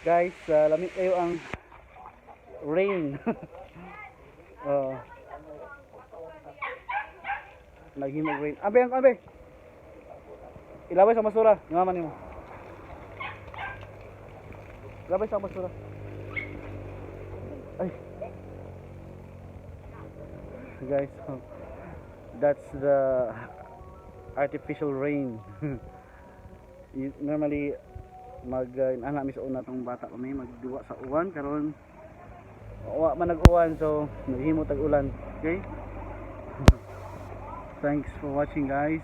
Guys, lamig kayo ang rain. uh, Naghimog rain. Abe. Ilabay sa basura. Ngaman nimo. Ilabay sa basura. Ay. Guys, that's the artificial rain. Normally anak mi sa una tong bata kami magduwa sa uwan karon wa man nag-uwan, so naghimo tag ulan. Okay. Thanks for watching, guys.